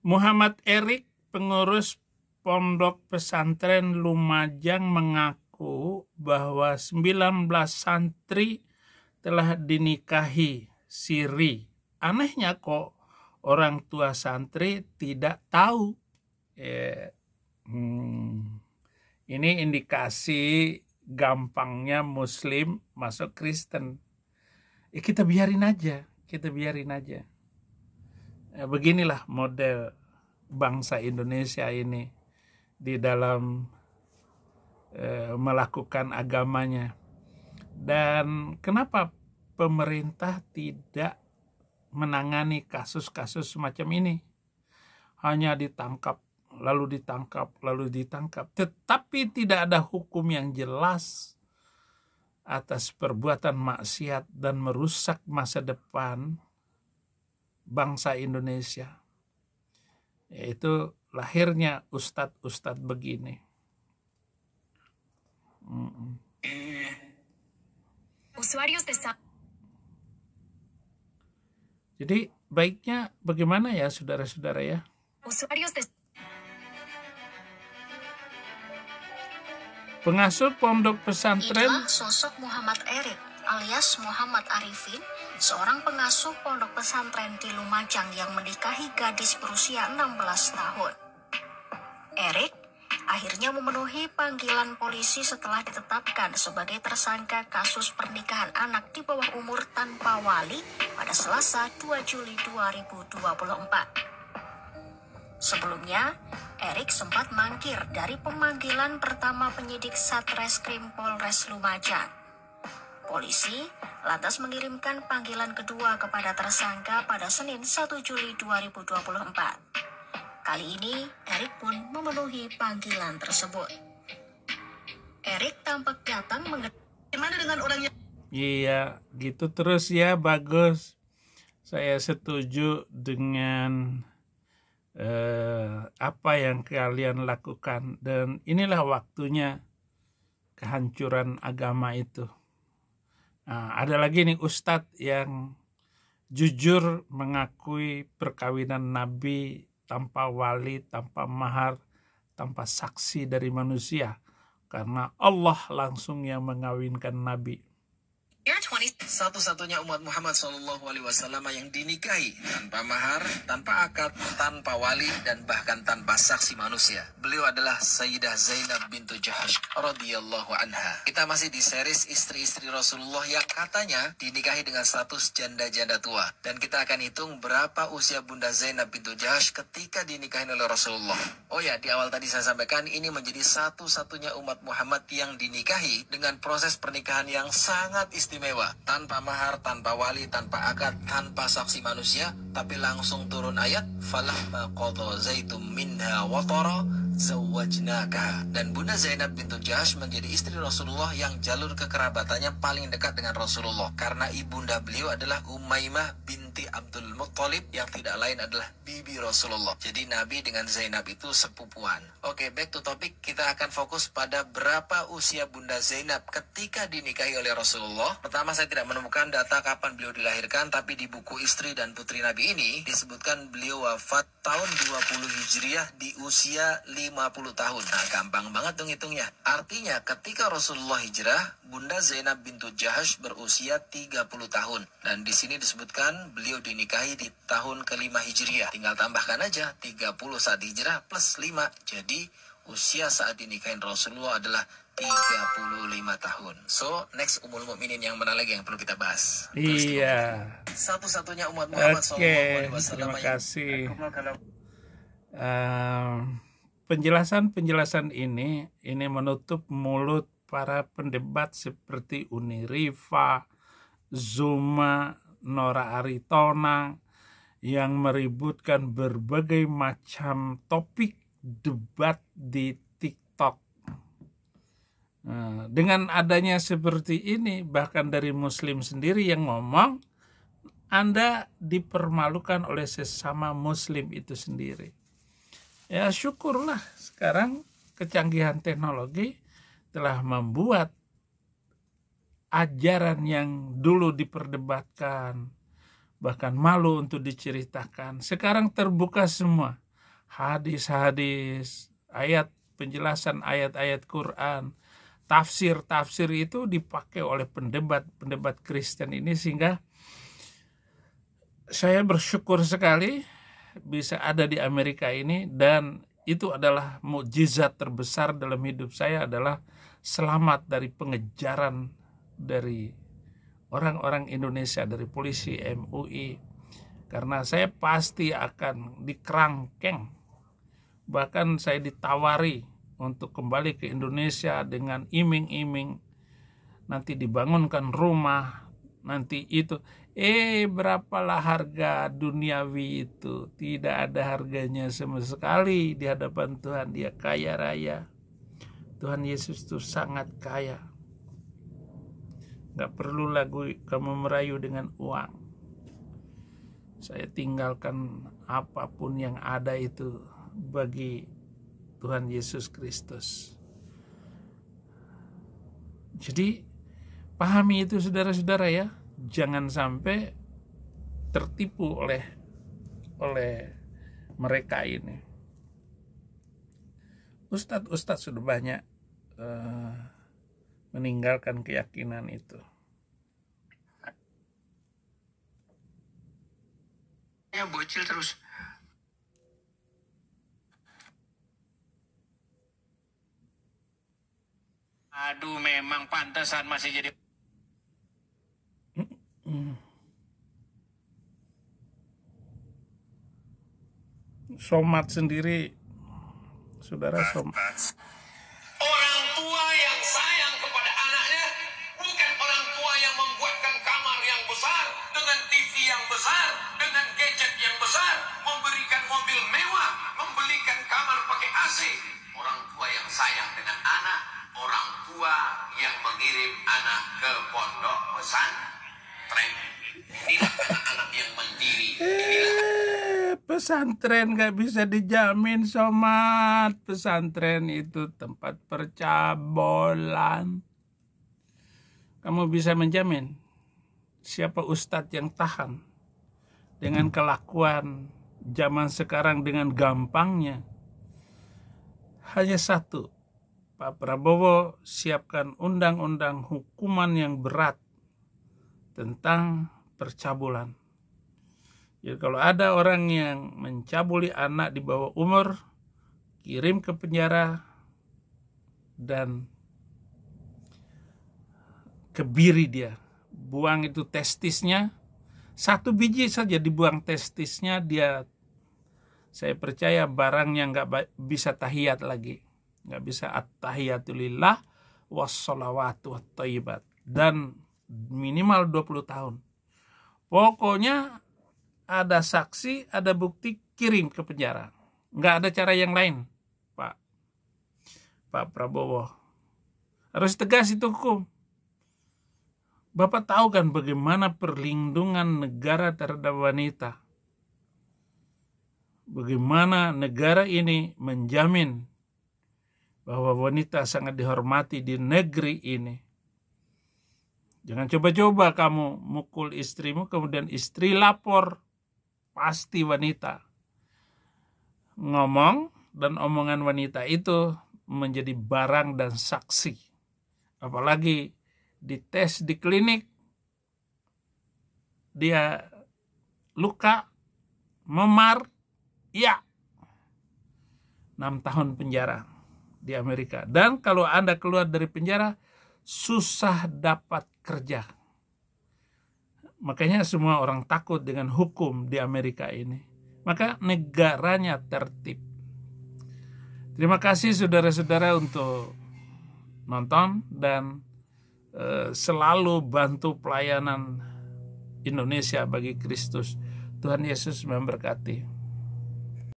Muhammad Erik, pengurus Pondok Pesantren Lumajang, mengaku bahwa 19 santri telah dinikahi siri. Anehnya kok orang tua santri tidak tahu. Ini indikasi gampangnya Muslim masuk Kristen. Kita biarin aja. Beginilah model bangsa Indonesia ini di dalam melakukan agamanya. Dan kenapa pemerintah tidak menangani kasus-kasus semacam ini? Hanya ditangkap, lalu ditangkap. Tetapi tidak ada hukum yang jelas atas perbuatan maksiat dan merusak masa depan bangsa Indonesia. Yaitu lahirnya ustadz-ustadz begini. Jadi baiknya bagaimana ya saudara-saudara ya? Pengasuh pondok pesantren. Inilah sosok Muhammad Erik alias Muhammad Arifin, seorang pengasuh pondok pesantren di Lumajang yang menikahi gadis berusia 16 tahun. Erik akhirnya memenuhi panggilan polisi setelah ditetapkan sebagai tersangka kasus pernikahan anak di bawah umur tanpa wali pada Selasa 2 Juli 2024. Sebelumnya, Erik sempat mangkir dari pemanggilan pertama penyidik Satreskrim Polres Lumajang. Polisi lantas mengirimkan panggilan kedua kepada tersangka pada Senin 1 Juli 2024. Kali ini, Erik pun memenuhi panggilan tersebut. Erik tampak datang Gimana dengan orangnya? Iya, gitu terus ya, bagus. Saya setuju dengan apa yang kalian lakukan. Dan inilah waktunya kehancuran agama itu. Nah, ada lagi nih ustadz yang jujur mengakui perkawinan Nabi tanpa wali, tanpa mahar, tanpa saksi dari manusia. Karena Allah langsung yang mengawinkan Nabi. Satu-satunya umat Muhammad SAW yang dinikahi tanpa mahar, tanpa akad, tanpa wali, dan bahkan tanpa saksi manusia. Beliau adalah Sayyidah Zainab bintu Jahash radhiyallahu anha. Kita masih di series istri-istri Rasulullah yang katanya dinikahi dengan status janda-janda tua. Dan kita akan hitung berapa usia Bunda Zainab bintu Jahash ketika dinikahi oleh Rasulullah. Oh ya, di awal tadi saya sampaikan ini menjadi satu-satunya umat Muhammad yang dinikahi dengan proses pernikahan yang sangat istimewa. Tanpa mahar, tanpa wali, tanpa akad, tanpa saksi manusia, tapi langsung turun ayat falamma qadha zaidum minha watara zawwajnaka. Dan Bunda Zainab bintu Jahash menjadi istri Rasulullah yang jalur kekerabatannya paling dekat dengan Rasulullah, karena ibunda beliau adalah Umaymah binti Abdul Muttalib yang tidak lain adalah bibi Rasulullah. Jadi Nabi dengan Zainab itu sepupuan. Oke, back to topic. Kita akan fokus pada berapa usia Bunda Zainab ketika dinikahi oleh Rasulullah. Pertama, saya tidak menemukan data kapan beliau dilahirkan, tapi di buku istri dan putri Nabi ini disebutkan beliau wafat tahun 20 Hijriah di usia 50 tahun. Nah, gampang banget dong hitungnya. Artinya ketika Rasulullah hijrah, Bunda Zainab bintu Jahash berusia 30 tahun. Dan di sini disebutkan beliau dinikahi di tahun ke-5 Hijriah. Tinggal tambahkan aja 30 saat hijrah plus 5. Jadi usia saat dinikahin Rasulullah adalah 35 tahun. So, next Ummul Mukminin yang mana lagi yang perlu kita bahas? Iya. Satu-satunya umat Muhammad SAW. Terima kasih. Penjelasan ini menutup mulut para pendebat seperti Uni Rifa, Zuma, Nora Aritona yang meributkan berbagai macam topik debat di TikTok. Dengan adanya seperti ini, bahkan dari Muslim sendiri yang ngomong, Anda dipermalukan oleh sesama Muslim itu sendiri. Ya syukurlah sekarang kecanggihan teknologi telah membuat ajaran yang dulu diperdebatkan, bahkan malu untuk diceritakan, sekarang terbuka semua. hadis-hadis, penjelasan ayat-ayat Quran, tafsir-tafsir itu dipakai oleh pendebat Kristen ini, sehingga saya bersyukur sekali bisa ada di Amerika ini, dan itu adalah mukjizat terbesar dalam hidup saya, adalah selamat dari pengejaran dari orang-orang Indonesia, dari polisi MUI, karena saya pasti akan dikerangkeng. Bahkan saya ditawari untuk kembali ke Indonesia dengan iming-iming nanti dibangunkan rumah, nanti itu. Berapalah harga duniawi itu? Tidak ada harganya sama sekali di hadapan Tuhan. Dia kaya raya. Tuhan Yesus itu sangat kaya. Gak perlu lagi kamu merayu dengan uang. Saya tinggalkan apapun yang ada itu bagi Tuhan Yesus Kristus. Jadi pahami itu saudara-saudara ya. Jangan sampai tertipu oleh mereka ini. Ustadz sudah banyak meninggalkan keyakinan itu. Ya bocil terus. Aduh, memang pantesan masih jadi. Somat sendiri, saudara somat. Orang tua yang sayang kepada anaknya bukan orang tua yang membuatkan kamar yang besar dengan TV yang besar, dengan gadget yang besar, memberikan mobil mewah, membelikan kamar pakai AC. Orang tua yang sayang dengan anak, orang tua yang mengirim anak ke pondok pesantren. Inilah anak-anak yang mandiri. Pesantren gak bisa dijamin, somat. Pesantren itu tempat percabulan. Kamu bisa menjamin siapa ustadz yang tahan dengan kelakuan zaman sekarang dengan gampangnya? Hanya satu, Pak Prabowo siapkan undang-undang hukuman yang berat tentang percabulan. Jadi kalau ada orang yang mencabuli anak di bawah umur, kirim ke penjara dan kebiri dia. Buang itu testisnya, 1 biji saja dibuang testisnya, dia, saya percaya barangnya nggak bisa tahiyat lagi. Nggak bisa at-tahiyatulillah wassalawatu wattayyibat. Dan minimal 20 tahun. Pokoknya ada saksi, ada bukti, kirim ke penjara. Nggak ada cara yang lain, Pak Prabowo. Harus tegas itu hukum. Bapak tahu kan bagaimana perlindungan negara terhadap wanita. Bagaimana negara ini menjamin bahwa wanita sangat dihormati di negeri ini. Jangan coba-coba kamu mukul istrimu, kemudian istri lapor. Pasti wanita ngomong, dan omongan wanita itu menjadi barang dan saksi. Apalagi dites di klinik, dia luka, memar, ya 6 tahun penjara di Amerika. Dan kalau Anda keluar dari penjara, susah dapat kerja. Makanya semua orang takut dengan hukum di Amerika ini. Maka negaranya tertib. Terima kasih saudara-saudara untuk nonton dan selalu bantu pelayanan Indonesia bagi Kristus. Tuhan Yesus memberkati.